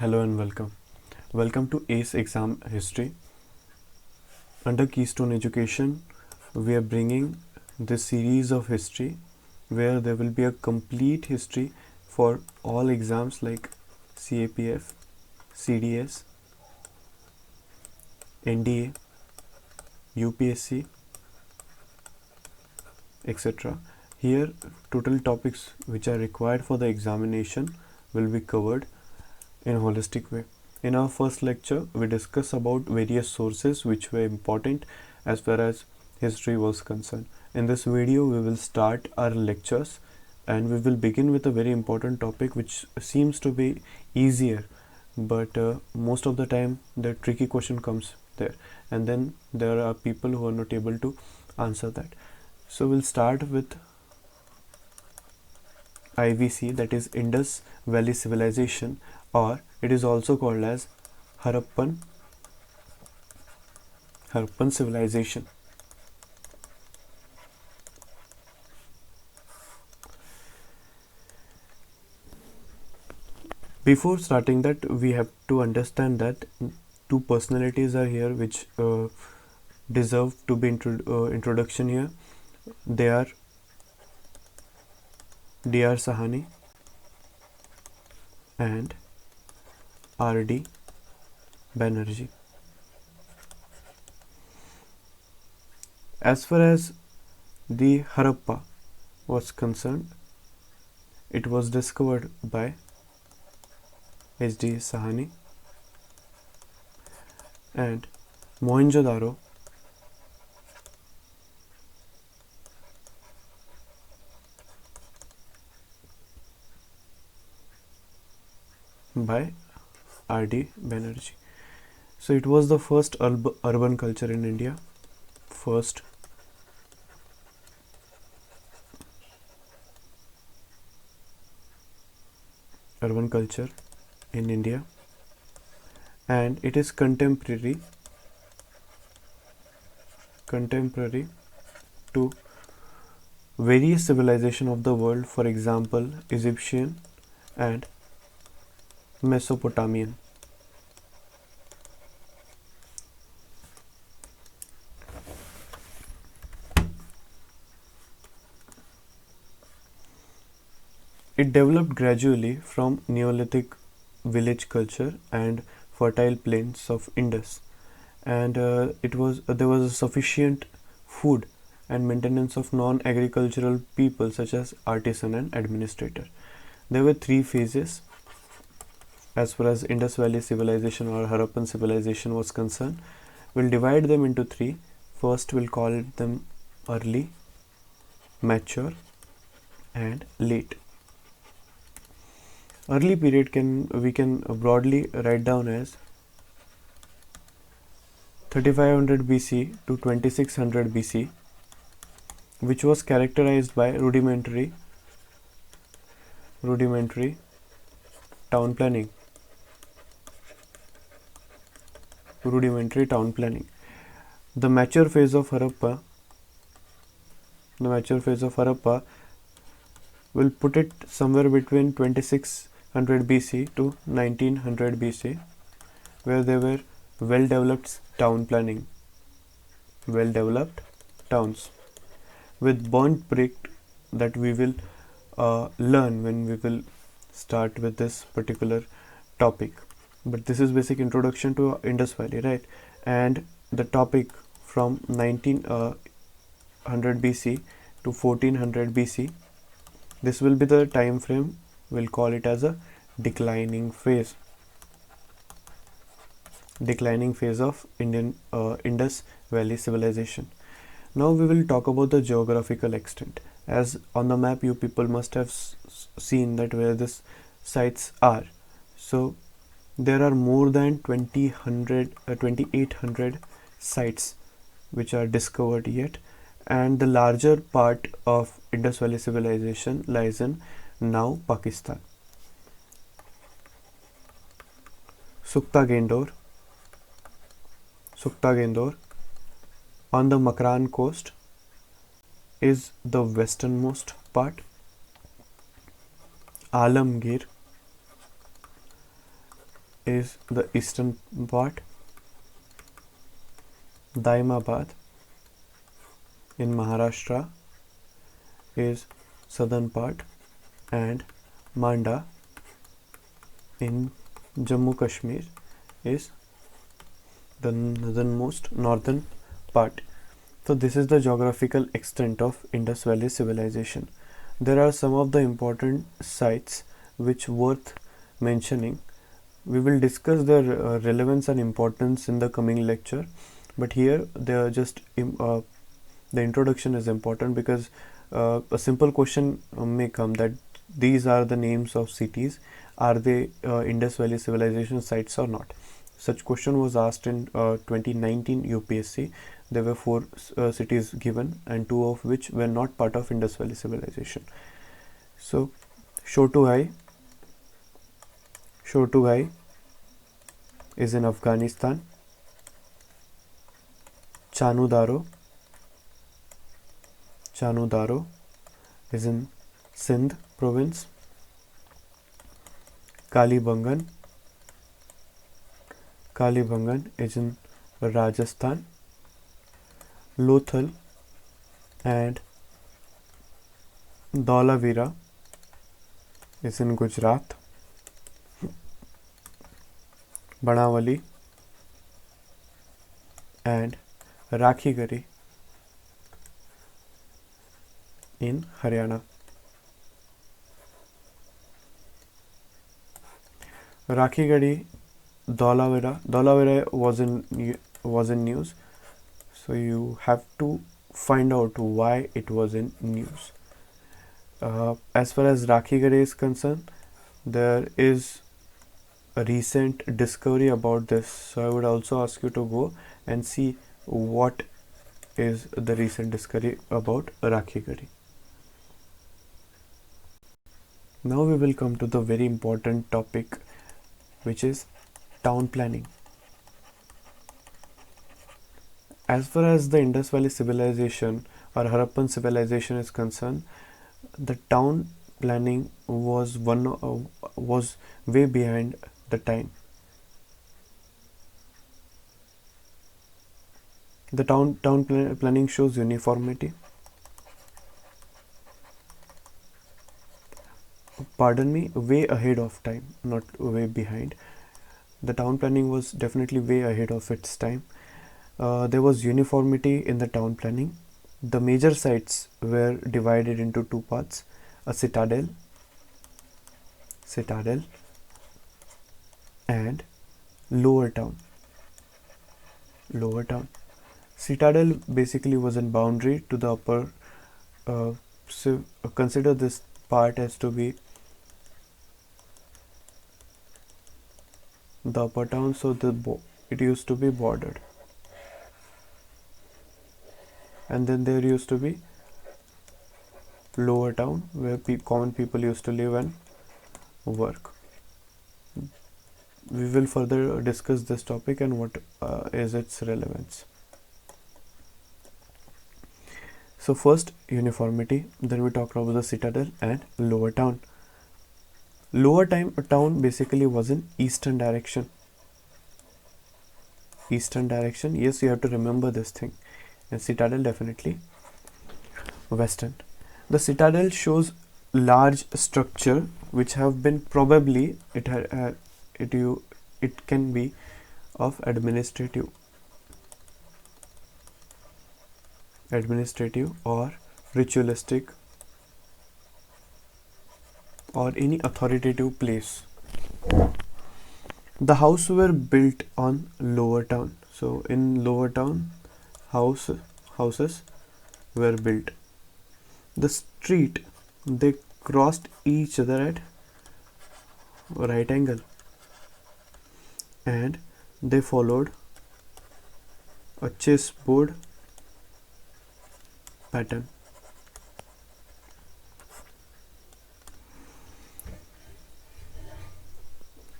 Hello and welcome. Welcome to ACE Exam History. Under Keystone Education, we are bringing this series of history where there will be a complete history for all exams like CAPF, CDS, NDA, UPSC, etc. Here, total topics which are required for the examination will be covered in a holistic way. In our first lecture, we discuss about various sources which were important as far as history was concerned. In this video, we will start our lectures and we will begin with a very important topic which seems to be easier, but most of the time the tricky question comes there, and then there are people who are not able to answer that. So we'll start with IVC, that is Indus Valley Civilization, or it is also called as Harappan Civilization. Before starting that, we have to understand that two personalities are here which deserve to be introduction here. They are D.R. Sahani and R.D. Banerjee. As far as the Harappa was concerned, it was discovered by H.D. Sahani, and Mohenjo-daro by R.D. Banerjee. So it was the first urban culture in India, first urban culture in India, and it is contemporary to various civilizations of the world, for example Egyptian and Mesopotamian. It developed gradually from Neolithic village culture and fertile plains of Indus, and there was a sufficient food and maintenance of non-agricultural people such as artisan and administrator. There were three phases as far as Indus Valley civilization or Harappan civilization was concerned. We'll divide them into three. First, we'll call them early, mature, and late. Early period we can broadly write down as 3500 BC to 2600 BC, which was characterized by rudimentary town planning. The mature phase of Harappa will put it somewhere between 2600 BC to 1900 BC, where there were well-developed town planning, well-developed towns with burnt brick that we will learn when we will start with this particular topic. But this is basic introduction to Indus Valley, right? And the topic from 1900 BC to 1400 BC, this will be the time frame. We'll call it as a declining phase of Indus Valley civilization. Now we will talk about the geographical extent. As on the map, you people must have seen that where these sites are. So there are more than 2800 sites which are discovered yet, and the larger part of Indus Valley civilization lies in now Pakistan. Sukta Gendor on the Makran coast is the westernmost part. Alamgir is the eastern part, Daimabad in Maharashtra is southern part, and Manda in Jammu Kashmir is the northern part. So this is the geographical extent of Indus Valley civilization. There are some of the important sites which worth mentioning. We will discuss their relevance and importance in the coming lecture, but here they are just the introduction is important because a simple question may come that these are the names of cities. Are they Indus Valley civilization sites or not? Such question was asked in 2019 UPSC. There were 4 cities given, and 2 of which were not part of Indus Valley civilization. So Shotugai is in Afghanistan. Chanudaro is in Sindh province. Kalibangan is in Rajasthan. Lothal and Dholavira is in Gujarat. Banawali and Rakhigari in Haryana. Rakhigari, Dholavira was in news, so you have to find out why it was in news. As far as Rakhigari is concerned, there is a recent discovery about this, so I would also ask you to go and see what is the recent discovery about Rakhigari. Now we will come to the very important topic, which is town planning. As far as the Indus Valley civilization or Harappan civilization is concerned, the town planning was way behind the time. The town planning shows uniformity. Pardon me, way ahead of time, not way behind. The town planning was definitely way ahead of its time. There was uniformity in the town planning. The major sites were divided into 2 parts: a citadel and lower town. Citadel basically was in boundary to the upper. So consider this part as to be the upper town, so it used to be bordered, and then there used to be lower town where common people used to live and work. We will further discuss this topic and what is its relevance. So first uniformity, then we talked about the citadel and lower town. Lower town basically was in eastern direction. Yes, you have to remember this thing. And citadel definitely western. The citadel shows large structure which have been probably it can be of administrative or ritualistic or any authoritative place. The houses were built on lower town. So in lower town, houses were built. The street, they crossed each other at right angle, and they followed a chessboard pattern.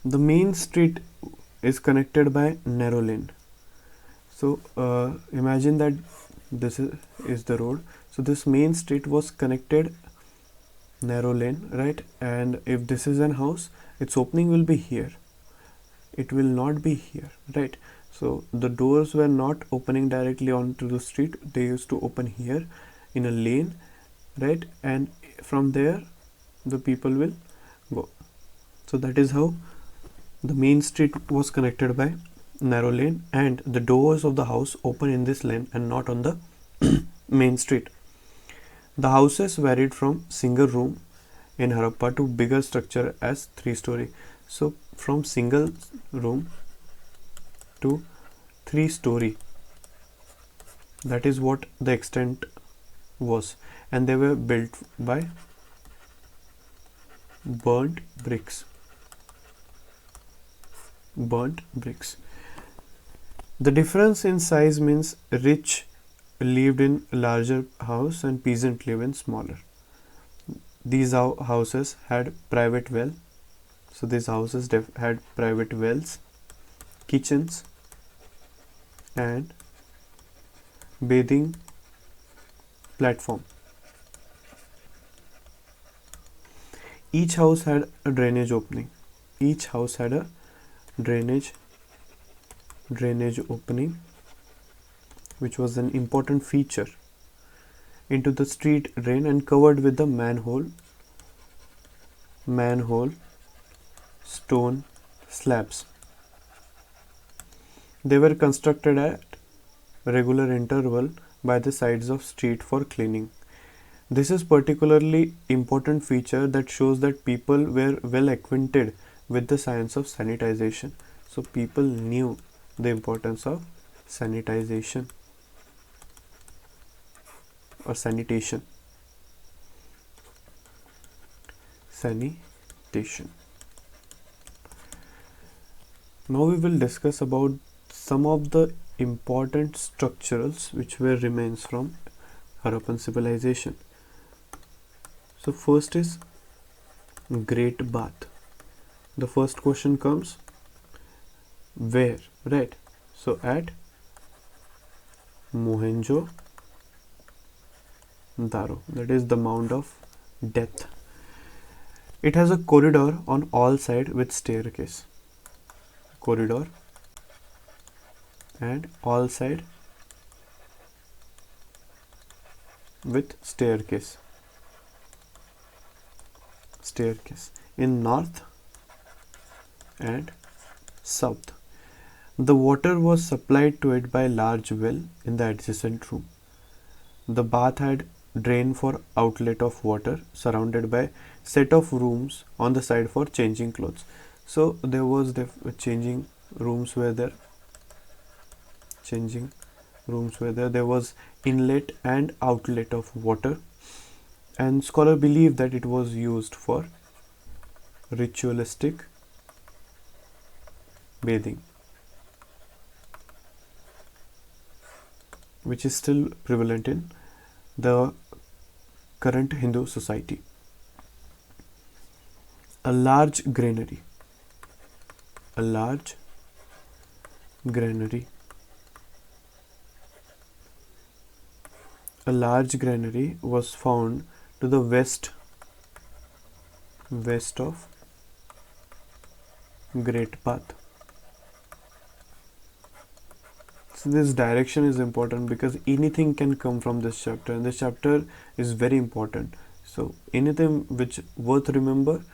The main street is connected by narrow lane. So imagine that this is the road. So this main street was connected narrow lane, right? And if this is an house, its opening will be here. it will not be here, right? So the doors were not opening directly onto the street, they used to open here in a lane, right? And from there the people will go. So that is how the main street was connected by narrow lane, and the doors of the house open in this lane and not on the main street. The houses varied from single room in Harappa to bigger structure as 3-story. So from single room to 3-story, that is what the extent was, and they were built by burnt bricks. The difference in size means rich lived in larger house and peasant live in smaller. These houses had private well. So these houses had private wells, kitchens, and bathing platform. Each house had a drainage opening. Drainage opening, which was an important feature into the street drain and covered with the manhole stone slabs. They were constructed at regular interval by the sides of street for cleaning. This is particularly important feature that shows that people were well acquainted with the science of sanitization. So people knew the importance of sanitization or sanitation. Now we will discuss about some of the important structurals which were remains from Harappan civilization. So first is Great Bath. The first question comes, where, right? So at Mohenjo-daro, that is the Mound of Death. It has a corridor on all sides with staircase. Corridor and all side with staircase in north and south. The water was supplied to it by a large well in the adjacent room. The bath had drain for outlet of water surrounded by set of rooms on the side for changing clothes. So there was changing rooms were there. There was inlet and outlet of water, and scholars believe that it was used for ritualistic bathing, which is still prevalent in the current Hindu society. A large granary was found to the west of Great Bath. So this direction is important because anything can come from this chapter, and this chapter is very important. So anything which worth remember,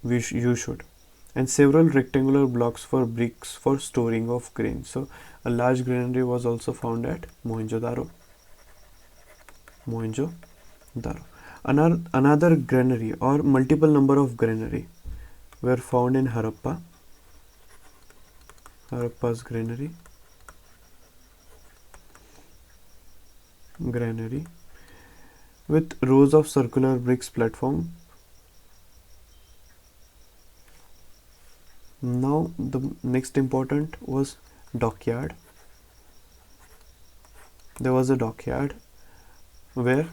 you should. And several rectangular blocks for bricks for storing of grain. So a large granary was also found at Mohenjo-daro. Another granary or multiple number of granary were found in Harappa's granary with rows of circular bricks platform. Now the next important was dockyard. There was a dockyard where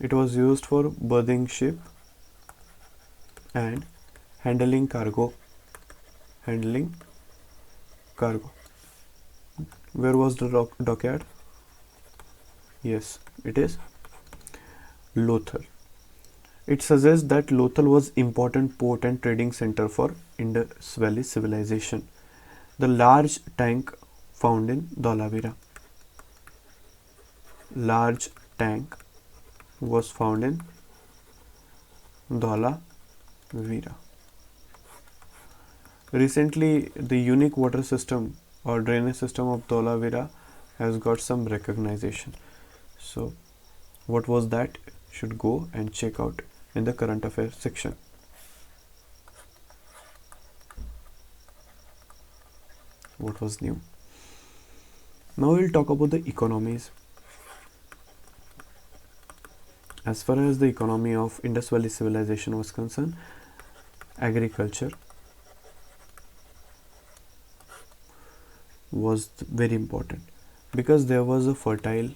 it was used for berthing ship and handling cargo. Where was the dockyard? Yes, it is Lothal. It suggests that Lothal was important port and trading center for Indus Valley civilization. The large tank found in Dholavira. Large tank was found in Dholavira. Recently, the unique water system or drainage system of Dholavira has got some recognition. So, what was that? Should go and check out in the current affairs section. What was new? Now we'll talk about the economies. As far as the economy of Indus Valley civilization was concerned, agriculture was very important because there was a fertile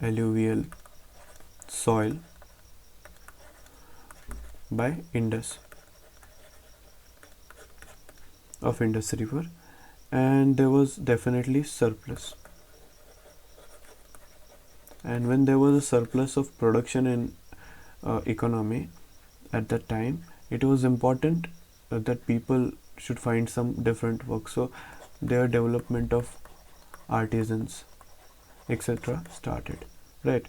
alluvial soil by Indus of Indus River, and there was definitely surplus. And when there was a surplus of production in economy at that time, it was important that people should find some different work. So their development of artisans, etc. started, right?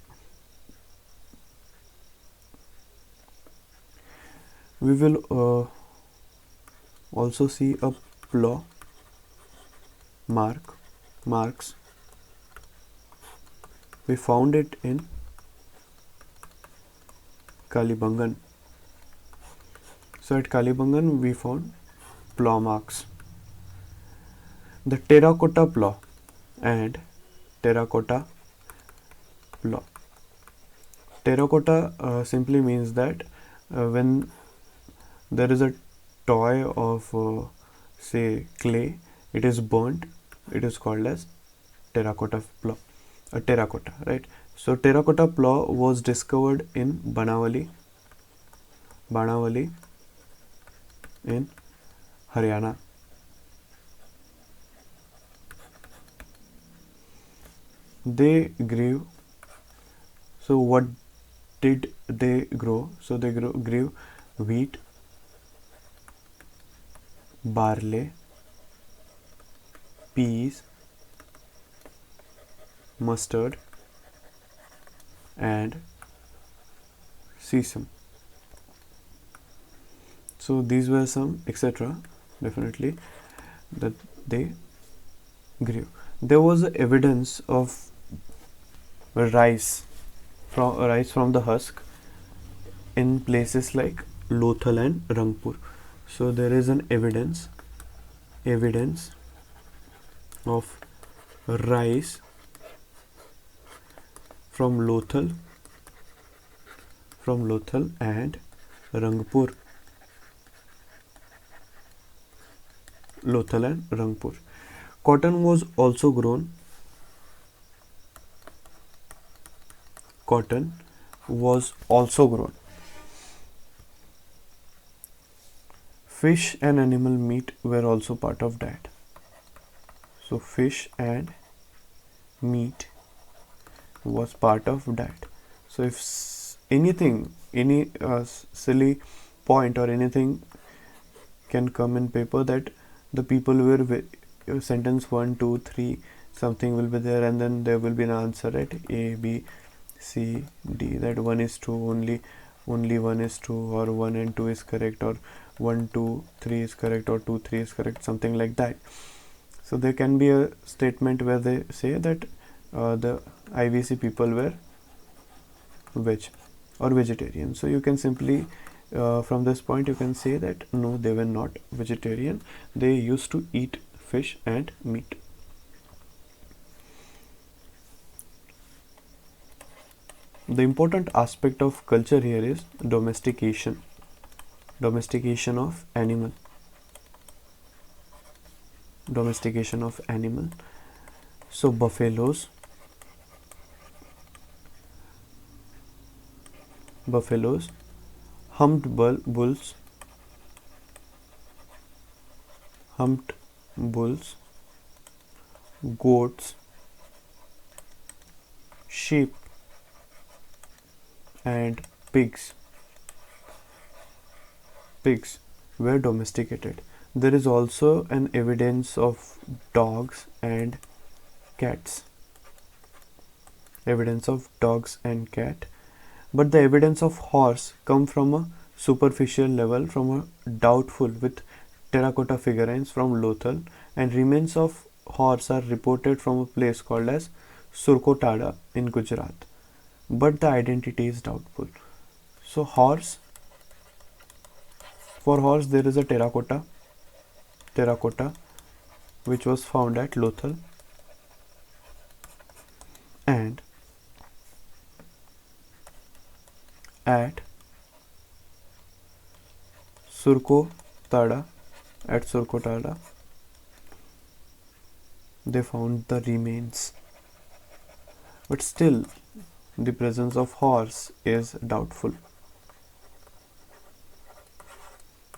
We will also see a plough marks. We found it in Kalibangan. So at Kalibangan we found plough marks. The terracotta plough and terracotta plough. Terracotta simply means that when there is a toy of say clay, it is burnt, it is called as terracotta plough. Terracotta, right? So terracotta plough was discovered in Banawali in Haryana. They grew. So what did they grow? So they grew wheat, barley, peas, mustard, and sesame. So these were some etc. definitely that they grew. There was evidence of rice from the husk in places like Lothal and Rangpur. So there is an evidence of rice from Lothal and Rangpur. Lothal and Rangpur. Cotton was also grown. Fish and animal meat were also part of diet. So fish and meat was part of diet. So if anything, any silly point or anything can come in paper that the people were sentence 1, 2, 3, something will be there, and then there will be an answer, right? A, B, C, D. That 1 is true, only 1 is true, or 1 and 2 is correct, or 1, 2, 3 is correct, or 2, 3 is correct, something like that. So there can be a statement where they say that the IVC people were veg or vegetarian. So you can simply from this point you can say that no, they were not vegetarian. They used to eat fish and meat. The important aspect of culture here is domestication of animal. So buffaloes, humped bulls, goats, sheep, and pigs were domesticated. There is also an evidence of dogs and cats. But the evidence of horse come from a superficial level, from a doubtful with terracotta figurines from Lothal, and remains of horse are reported from a place called as Surkotada in Gujarat, but the identity is doubtful. So for horse there is a terracotta which was found at Lothal, and at Surkotada they found the remains, but still the presence of horse is doubtful.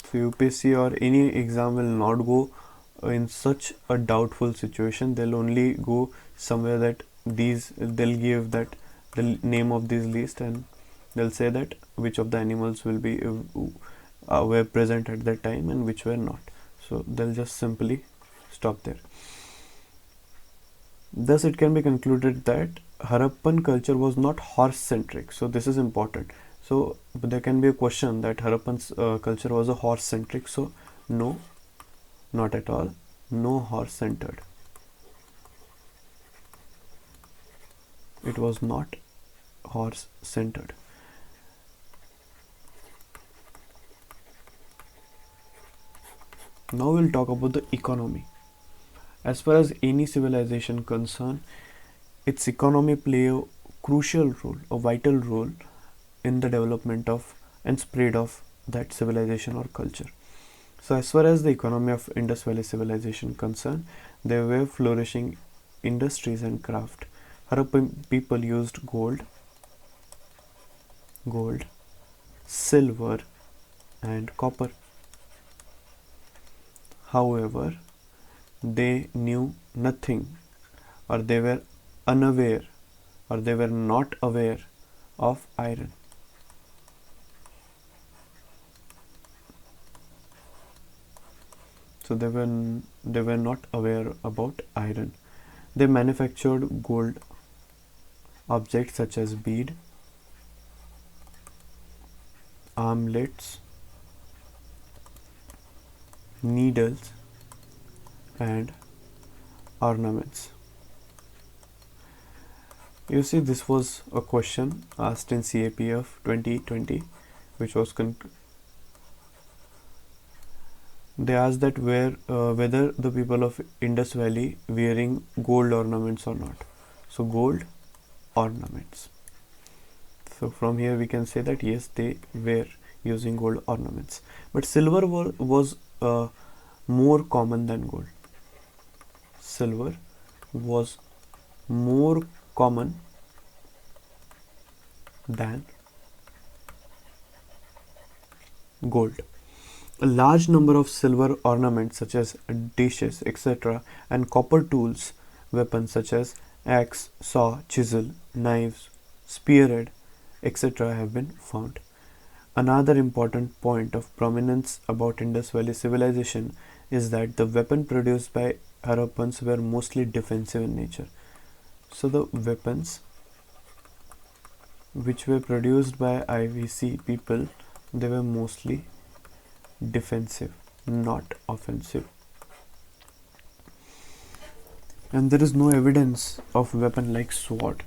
So UPSC or any exam will not go in such a doubtful situation. They'll only go somewhere that they'll give that the name of this list, and they'll say that which of the animals will be were present at that time and which were not. So they'll just simply stop there. Thus it can be concluded that Harappan culture was not horse centric. So this is important. So there can be a question that Harappan's culture was a horse centric. So no, not at all. No horse centered. It was not horse centered. Now we'll talk about the economy. As far as any civilization concerned, its economy play a crucial role, a vital role in the development of and spread of that civilization or culture. So as far as the economy of Indus Valley civilization concerned, there were flourishing industries and craft. Harappan people used gold, silver and copper. However, they knew nothing, or they were unaware, or they were not aware of iron. So they were not aware about iron. They manufactured gold objects such as bead, armlets, needles and ornaments. You see, this was a question asked in CAPF 2020, which was they asked that whether the people of Indus Valley wearing gold ornaments or not. So gold ornaments. So from here we can say that yes, they were using gold ornaments, but silver was more common than gold. Silver was more common than gold. A large number of silver ornaments such as dishes, etc., and copper tools, weapons such as axe, saw, chisel, knives, spearhead, etc. have been found. Another important point of prominence about Indus Valley civilization is that the weapons produced by Harappans were mostly defensive in nature. So the weapons which were produced by IVC people, they were mostly defensive, not offensive. And there is no evidence of weapon like sword.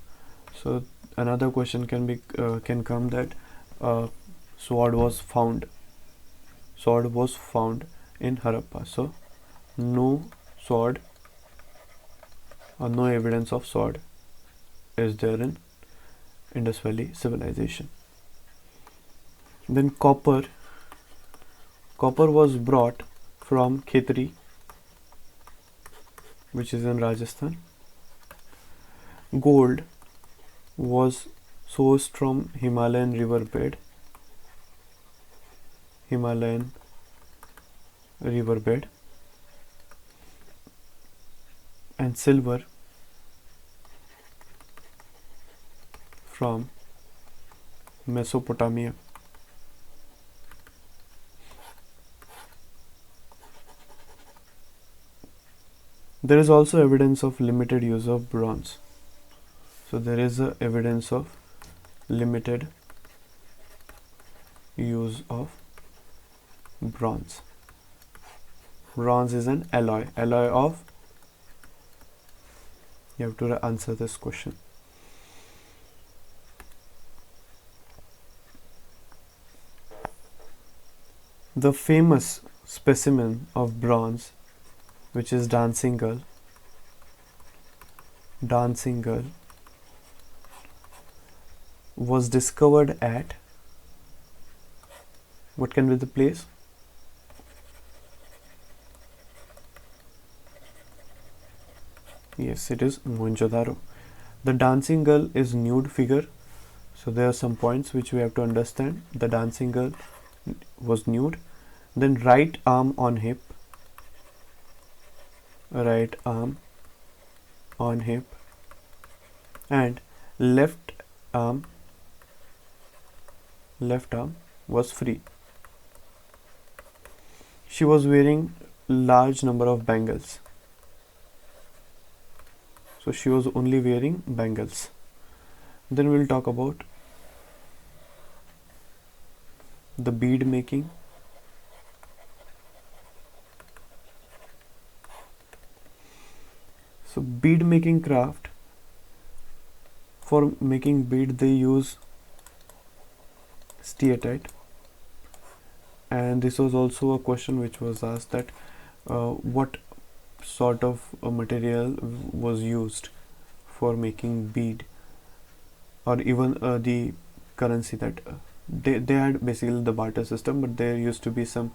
So another question can come that sword was found in Harappa. So no sword or no evidence of sword is there in Indus Valley civilization. Then copper was brought from Khetri, which is in Rajasthan. Gold was sourced from Himalayan riverbed, and silver from Mesopotamia. There is also evidence of limited use of bronze. So there is evidence of limited use of bronze. Bronze is an alloy. Alloy of, you have to answer this question. The famous specimen of bronze, which is Dancing Girl, was discovered at, what can be the place? Yes, it is Mohenjo-daro. The dancing girl is nude figure. So there are some points which we have to understand. The dancing girl was nude. Then right arm on hip. Right arm on hip. And left arm was free. She was wearing large number of bangles. So she was only wearing bangles. Then we'll talk about the bead making. So bead making craft, for making bead they use steatite, and this was also a question which was asked, that what sort of material was used for making bead, or even the currency that they had basically the barter system, but there used to be some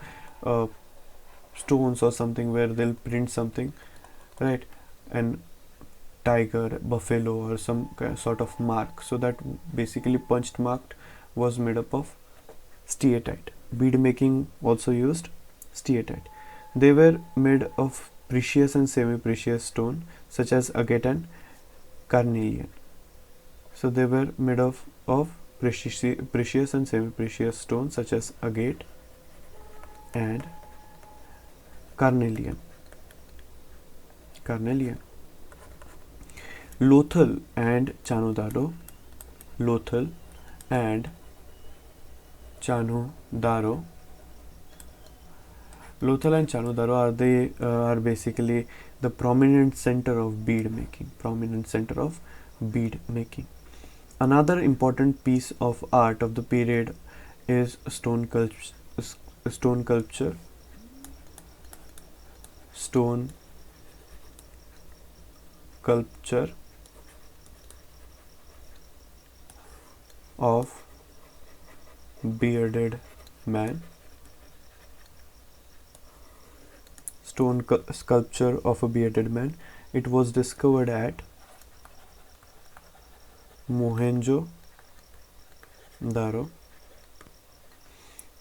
stones or something where they'll print something, right, and tiger, buffalo, or some sort of mark. So that basically punched mark was made up of steatite. Bead making also used steatite. They were made of precious and semi-precious stone such as agate and carnelian. So they were made of precious and semi-precious stones such as agate and carnelian. Lothal and Chanudaro. Lothal and Chanudaro. Lothal and Chanudaro are basically the prominent center of bead making. Another important piece of art of the period is stone sculpture of bearded man. Stone sculpture of a bearded man. It was discovered at Mohenjo-daro.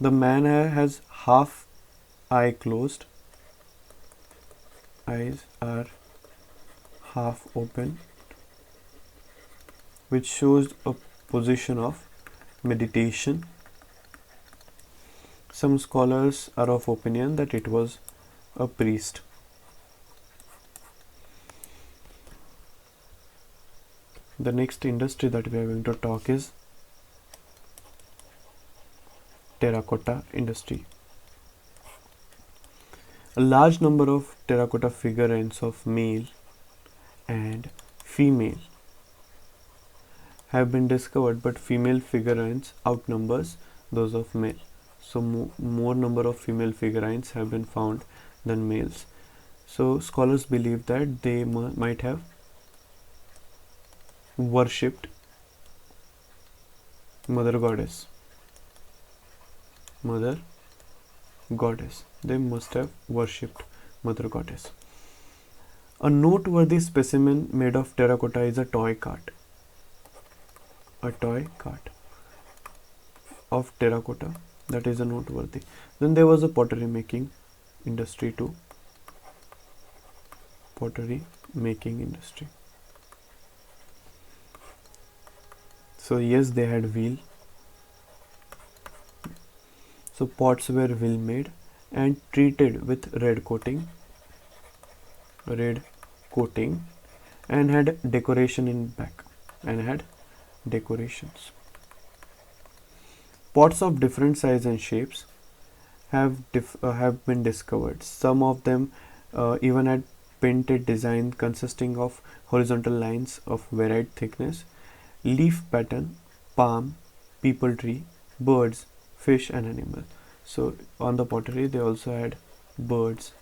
The man has half eye closed. Eyes are half open, which shows a position of meditation. Some scholars are of opinion that it was a priest. The next industry that we are going to talk is Terracotta Industry. A large number of terracotta figurines of male and female have been discovered, but female figurines outnumbers those of male. So more number of female figurines have been found than males. So scholars believe that they might have worshipped mother goddess. They must have worshipped mother goddess. A noteworthy specimen made of terracotta is a toy cart. A toy cart of terracotta, that is a noteworthy. Then there was a pottery making industry too. So yes, they had wheel, So pots were well made and treated with red coating, and had decoration in back, and had decorations. Pots of different size and shapes have been discovered. Some of them even had painted design consisting of horizontal lines of varied thickness, leaf pattern, palm, peepal tree, birds, fish and animal. So on the pottery they also had birds,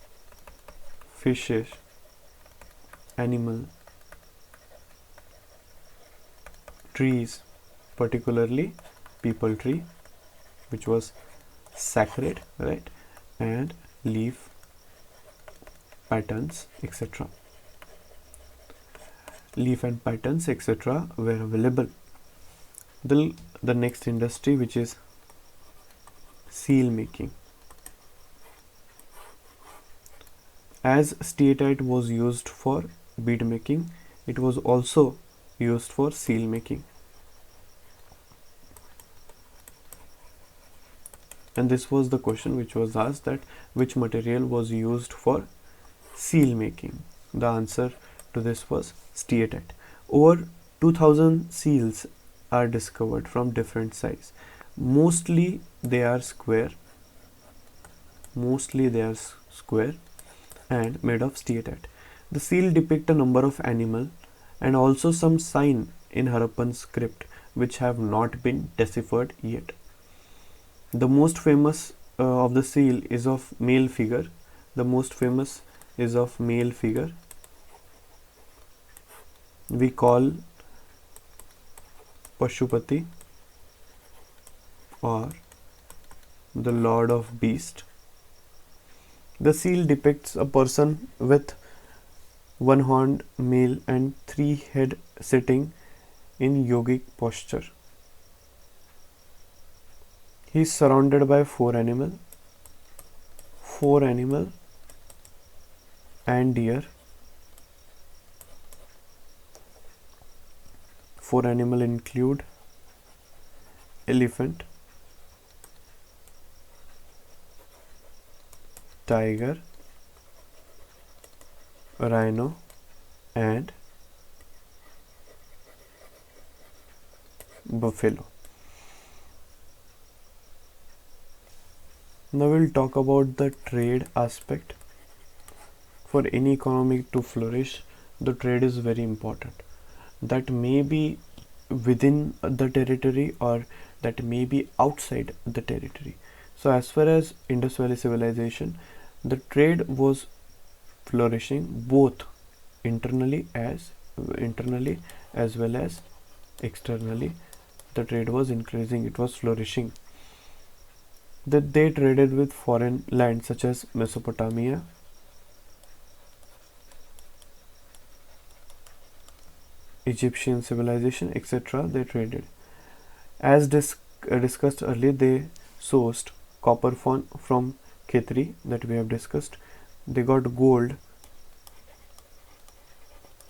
fishes, animal, trees, particularly peepal tree, which was sacred, right, and leaf patterns, etc. Leaf and patterns, etc. were available. The next industry, which is seal making. As steatite was used for bead making, it was also used for seal making. And this was the question which was asked, that which material was used for seal making. The answer to this was steatite. Over 2000 seals are discovered from different size. Mostly they are square and made of steatite. The seal depict a number of animal and also some sign in Harappan script which have not been deciphered yet. The most famous of the seal is of male figure. We call Pashupati or the Lord of Beast. The seal depicts a person with one horned male and three head sitting in yogic posture. He is surrounded by four animal and deer. Four animal include elephant, tiger, rhino and buffalo. Now we'll talk about the trade aspect. For any economy to flourish, the trade is very important. That may be within the territory or that may be outside the territory. So as far as Indus Valley civilization, the trade was flourishing both internally as well as externally. The trade was increasing, it was flourishing. That they traded with foreign lands such as Mesopotamia, Egyptian civilization, etc. They traded. As discussed earlier, they sourced copper from Khetri, that we have discussed. They got gold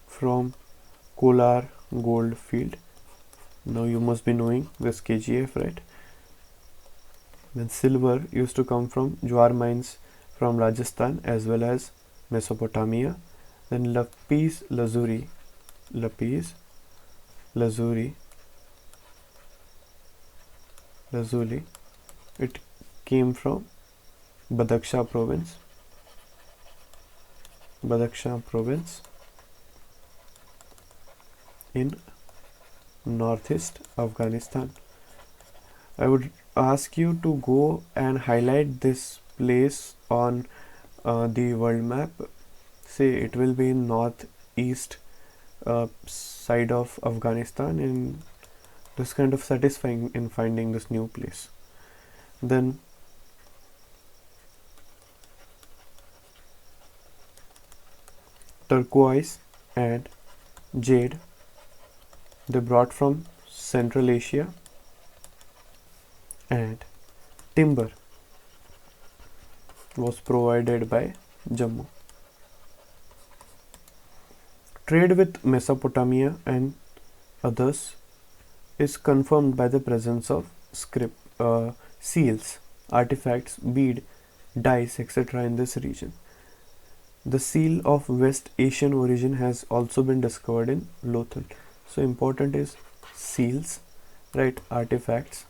from Kolar gold field. Now you must be knowing this KGF, right? Then silver used to come from Jawar mines from Rajasthan as well as Mesopotamia. Then lapis lazuli, it came from Badakhshan province in northeast Afghanistan. I would ask you to go and highlight this place on the world map. Say it will be in northeast side of Afghanistan, and this kind of satisfying in finding this new place. Then turquoise and jade they brought from Central Asia, and timber was provided by Jammu. Trade with Mesopotamia and others is confirmed by the presence of seals artifacts, bead, dyes, etc. in this region. The seal of West Asian origin has also been discovered in Lothal. So important is seals, right? Artifacts,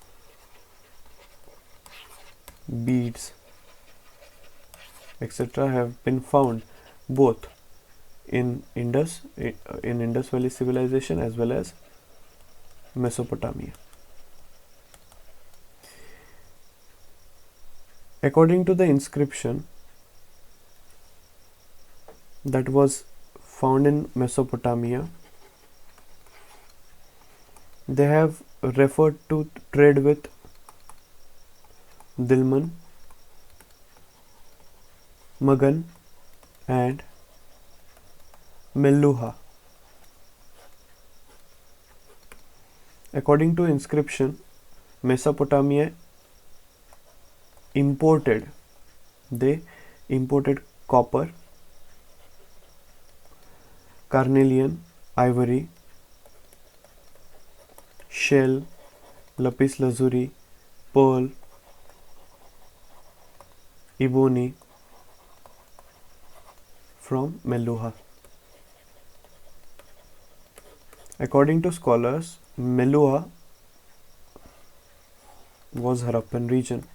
beads, etc. have been found both in Indus Valley civilization as well as Mesopotamia. According to the inscription that was found in Mesopotamia, they have referred to trade with Dilmun, Magan and Meluha. According to inscription, Mesopotamia imported copper, carnelian, ivory, shell, lapis lazuli, pearl, ebony from Meluha. According to scholars, Meluha was Harappan region.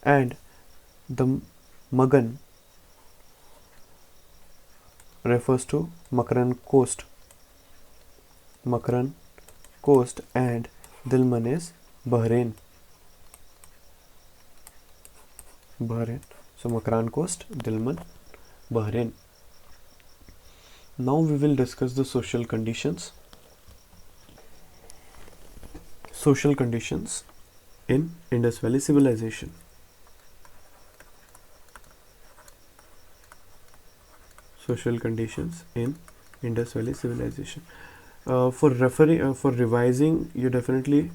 And the Magan refers to Makran coast, and Dilmun is Bahrain. So Makran coast, Dilmun, Bahrain. Now we will discuss the social conditions. Social conditions in Indus Valley civilization. Social conditions in Indus Valley civilization. For revising, you definitely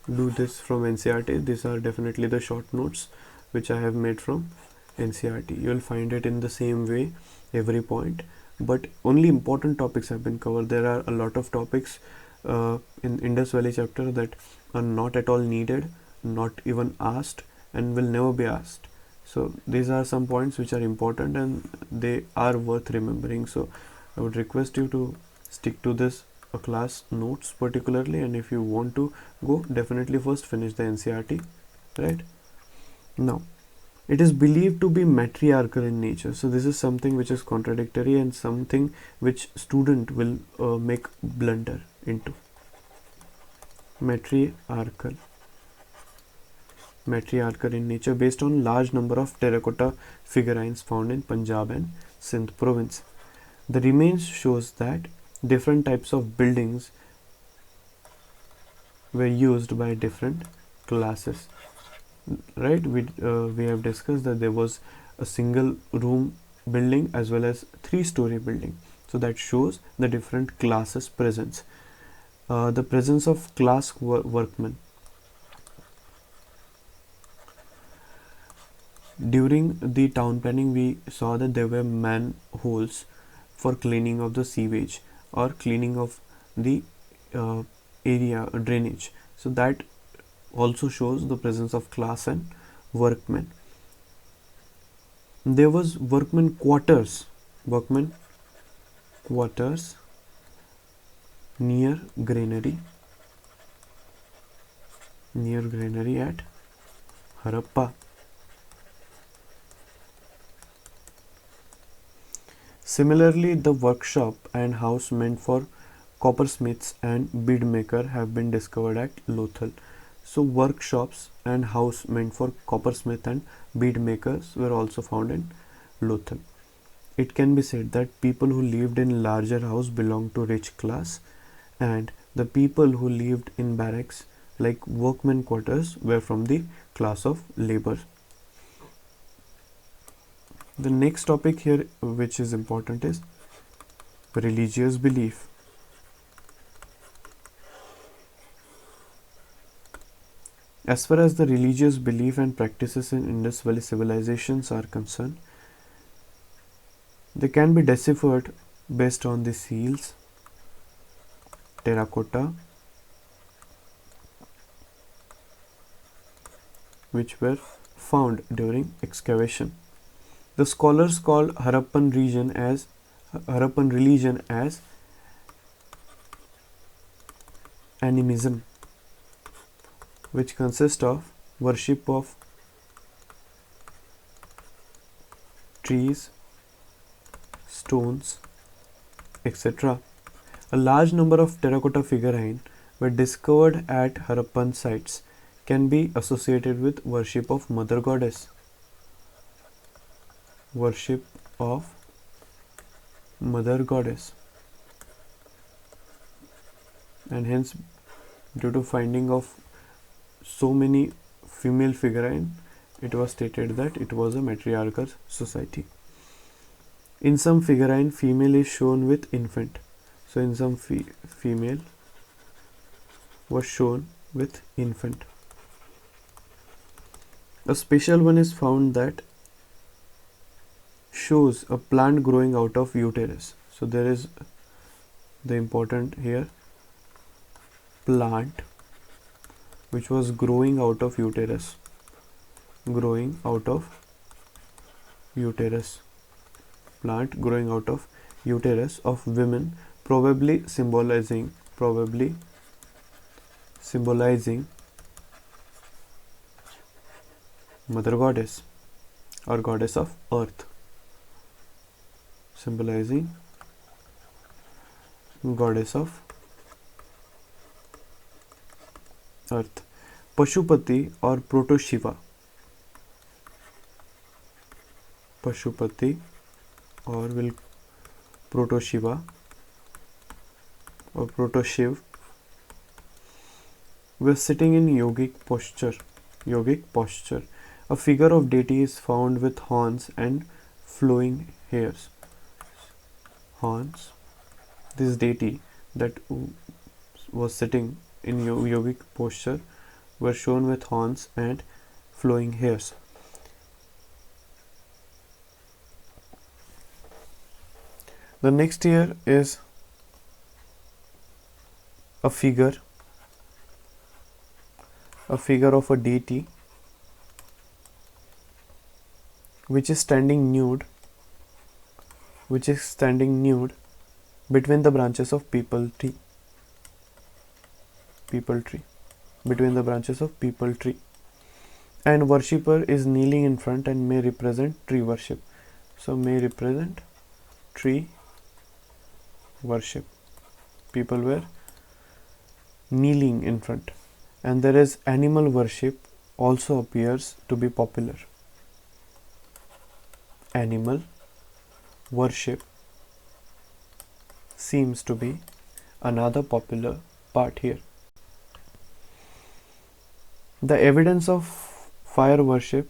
do this from NCERT. These are definitely the short notes which I have made from NCERT. You will find it in the same way every point, but only important topics have been covered. There are a lot of topics in Indus Valley chapter that are not at all needed, not even asked, and will never be asked. So these are some points which are important and they are worth remembering. So I would request you to stick to this class notes particularly, and if you want to go, definitely first finish the NCERT, right? Now, it is believed to be matriarchal in nature. So this is something which is contradictory and something which student will make blunder into. Matriarchal in nature, based on large number of terracotta figurines found in Punjab and Sindh province. The remains shows that different types of buildings were used by different classes, right? We have discussed that there was a single room building as well as 3-story building, so that shows the different classes presence. The presence of class workmen. During the town planning, we saw that there were manholes for cleaning of the sewage or cleaning of the area drainage. So that also shows the presence of class and workmen. There was workmen quarters near Granary at Harappa. Similarly, the workshop and house meant for coppersmiths and bead maker have been discovered at Lothal. So workshops and house meant for coppersmith and bead makers were also found in Lothal. It can be said that people who lived in larger house belonged to rich class, and the people who lived in barracks like workmen quarters were from the class of labor. The next topic here which is important is religious belief. As far as the religious belief and practices in Indus Valley civilizations are concerned, they can be deciphered based on the seals, terracotta which were found during excavation. The scholars called Harappan religion as animism, which consists of worship of trees, stones, etc. A large number of terracotta figurines were discovered at Harappan sites can be associated with worship of Mother Goddess. Worship of Mother Goddess. And hence, due to finding of so many female figurines, it was stated that it was a matriarchal society. In some figurine, female is shown with infant. So in some female was shown with infant. A special one is found that shows a plant growing out of uterus. So there is the important here plant which was growing out of uterus. Growing out of uterus. Plant growing out of uterus of women, probably symbolizing Mother Goddess or Goddess of Earth. Symbolizing Goddess of Earth. Pashupati or Proto-Shiva. Pashupati or Proto-Shiva or Proto-Shiv were sitting in yogic posture. A figure of deity is found with horns and flowing hairs. Horns. This deity that was sitting in yogic posture were shown with horns and flowing hairs. The next here is a figure of a deity which is standing nude between the branches of peepal tree. Between the branches of peepal tree, and worshipper is kneeling in front and may represent tree worship. So may represent tree worship. People were kneeling in front, and there is animal worship also appears to be popular. Animal worship seems to be another popular part here. The evidence of fire worship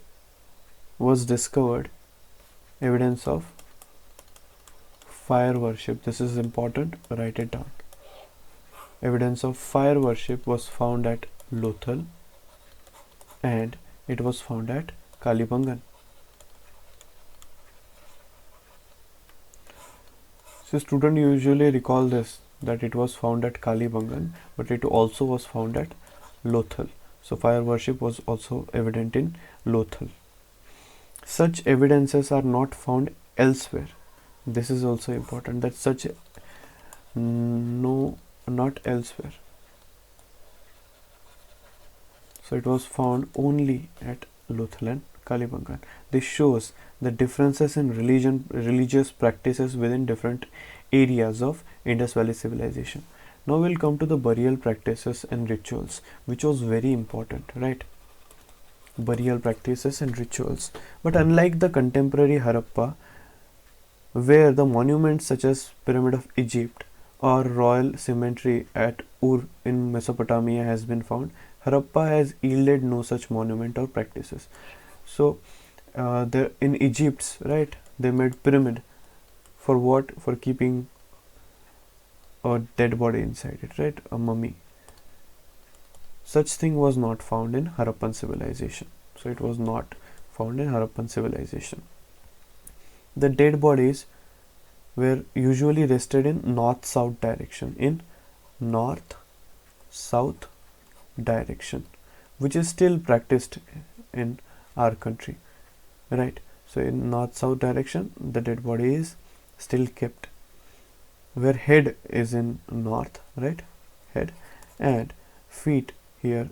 was discovered. Evidence of fire worship. This is important. Write it down. Evidence of fire worship was found at Lothal and it was found at Kalibangan. So students usually recall this, that it was found at Kalibangan, but it also was found at Lothal. So fire worship was also evident in Lothal. Such evidences are not found elsewhere. This is also important, that not elsewhere. So it was found only at Lothal and Kalibangan. This shows the differences in religious practices within different areas of Indus Valley civilization. Now we'll come to the burial practices and rituals, which was very important, right? Burial practices and rituals. But unlike the contemporary Harappa, where the monuments such as Pyramid of Egypt or Royal Cemetery at Ur in Mesopotamia has been found, Harappa has yielded no such monument or practices. So there in Egypt, right, they made pyramid for what? For keeping a dead body inside it, right? A mummy. Such thing was not found in Harappan civilization. So it was not found in Harappan civilization. The dead bodies were usually rested in north-south direction in north south direction, which is still practiced in our country, right? So in north south direction the dead body is still kept, where head is in north, right? Head, and feet here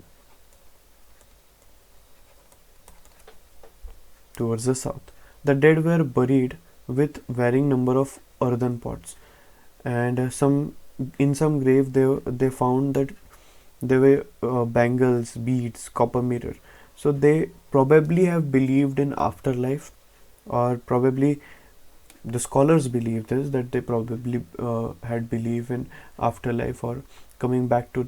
towards the south. The dead were buried with varying number of earthen pots, and in some grave they found that there were bangles, beads, copper mirror. So they probably have believed in afterlife, or probably the scholars believe this, that they probably had belief in afterlife or coming back to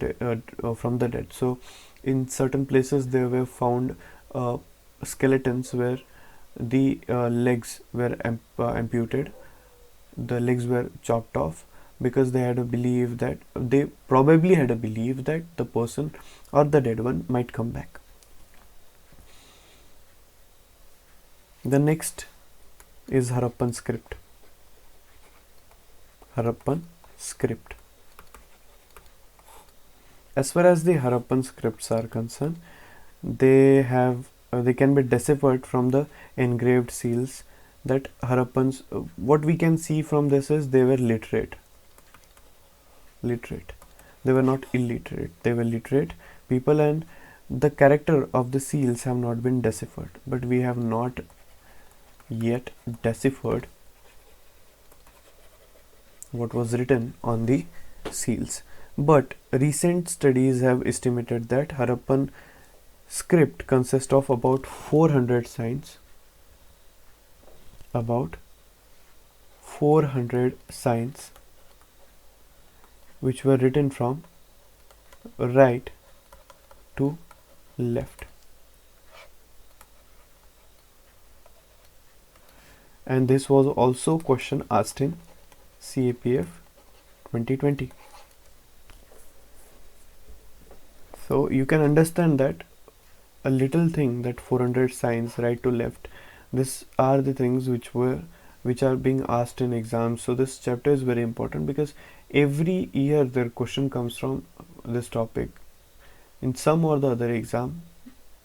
from the dead. So in certain places there were found skeletons where the legs were amputated, the legs were chopped off, because they had a belief that they probably had a belief that the person or the dead one might come back. The next is Harappan Script. Harappan Script. As far as the Harappan scripts are concerned, they can be deciphered from the engraved seals that Harappans. What we can see from this is they were literate. They were not illiterate. They were literate people, and the character of the seals have not been deciphered. But we have not yet deciphered what was written on the seals. But recent studies have estimated that Harappan script consists of about 400 signs. About 400 signs which were written from right to left. And this was also question asked in CAPF 2020. So you can understand that a little thing, that 400 signs right to left, these are the things which are being asked in exams. So this chapter is very important because every year their question comes from this topic. In some or the other exam,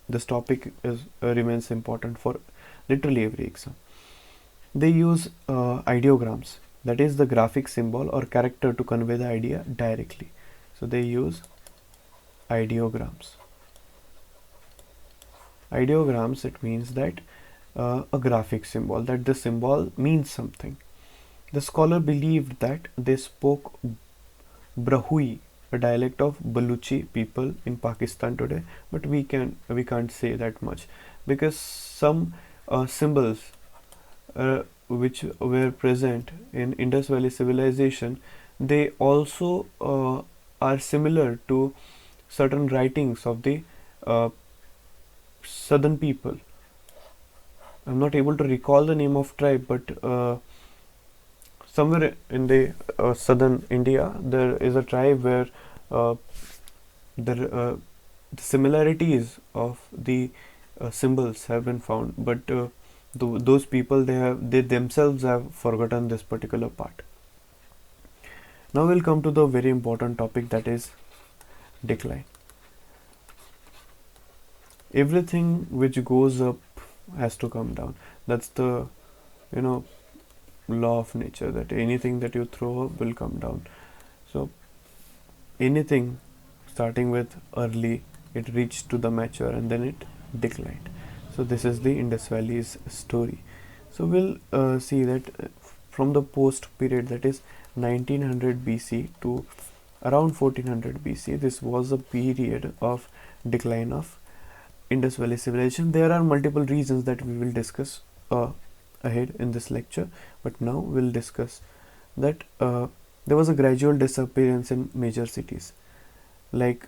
this topic remains important for literally every exam. They use ideograms, that is the graphic symbol or character to convey the idea directly. So they use ideograms. Ideograms, it means that a graphic symbol, that the symbol means something. The scholar believed that they spoke Brahui, a dialect of Baluchi people in Pakistan today, but we can't say that much because some symbols which were present in Indus Valley civilization, they also are similar to certain writings of the southern people. I'm not able to recall the name of tribe, but somewhere in the southern India there is a tribe where the similarities of the symbols have been found, but those people they themselves have forgotten this particular part. Now we'll come to the very important topic, that is decline. Everything which goes up has to come down. That's the law of nature, that anything that you throw up will come down. So anything starting with early, it reached to the mature and then it declined. So this is the Indus Valley's story. So we'll see that from the post period, that is 1900 BC to around 1400 BC, this was a period of decline of Indus Valley civilization. There are multiple reasons that we will discuss ahead in this lecture, but now we'll discuss that there was a gradual disappearance in major cities, like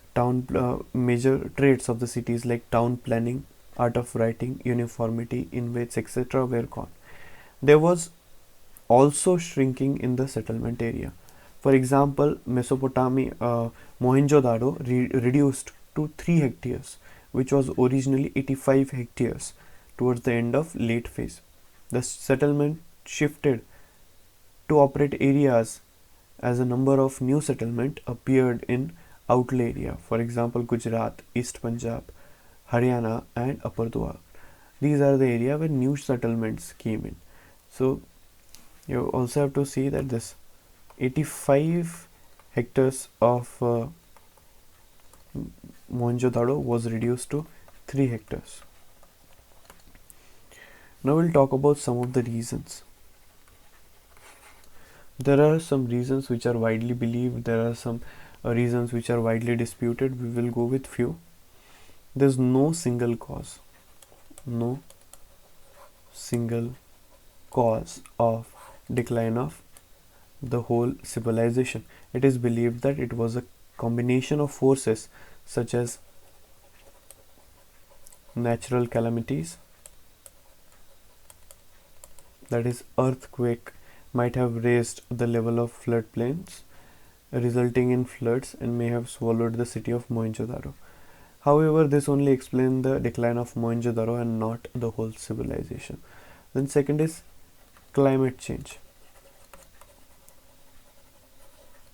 major traits of the cities like town planning, art of writing, uniformity, inmates, etc. were gone. There was also shrinking in the settlement area. For example, Mesopotamia, Mohenjo-daro reduced to 3 hectares, which was originally 85 hectares towards the end of late phase. The settlement shifted to operate areas as a number of new settlement appeared in outlay area, for example Gujarat, East Punjab, Haryana and Upper Doab. These are the area where new settlements came in. So you also have to see that this 85 hectares of Mohenjo-daro was reduced to 3 hectares. Now we'll talk about some of the reasons. There are some reasons which are widely believed, there are some reasons which are widely disputed. We will go with few. There's no single cause of decline of the whole civilization. It is believed that it was a combination of forces such as natural calamities, that is earthquake might have raised the level of floodplains, resulting in floods, and may have swallowed the city of Mohenjo-daro. However, this only explains the decline of Mohenjo-daro and not the whole civilization. Then second is climate change.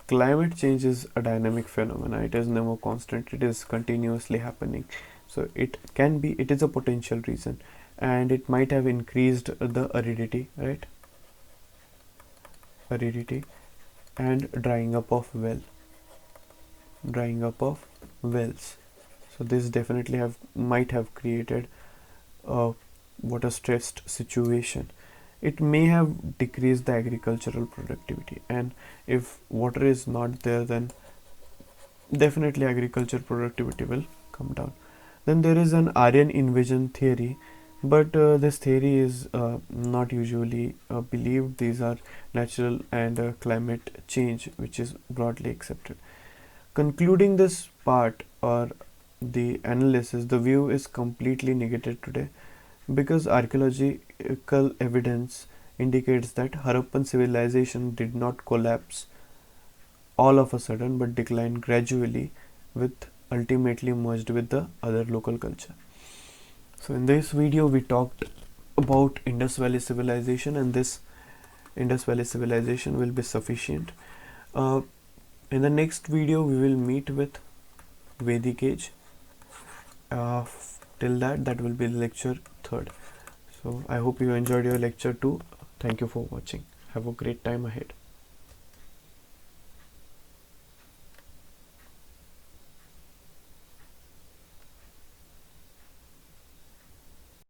Climate change is a dynamic phenomenon. It is never constant. It is continuously happening. So it is a potential reason, and it might have increased the aridity, right? Aridity and drying up of wells. So this definitely might have created a water stressed situation. It may have decreased the agricultural productivity, and if water is not there, then definitely agriculture productivity will come down. Then there is an Aryan invasion theory, but this theory is not usually believed. These are natural and climate change which is broadly accepted. Concluding this part or the analysis, the view is completely negated today, because archaeological evidence indicates that Harappan civilization did not collapse all of a sudden but declined gradually, with ultimately merged with the other local culture. So in this video we talked about Indus Valley civilization, and this Indus Valley civilization will be sufficient. In the next video we will meet with Vedic age. Till that will be lecture 3rd. So I hope you enjoyed your lecture too. Thank you for watching. Have a great time ahead.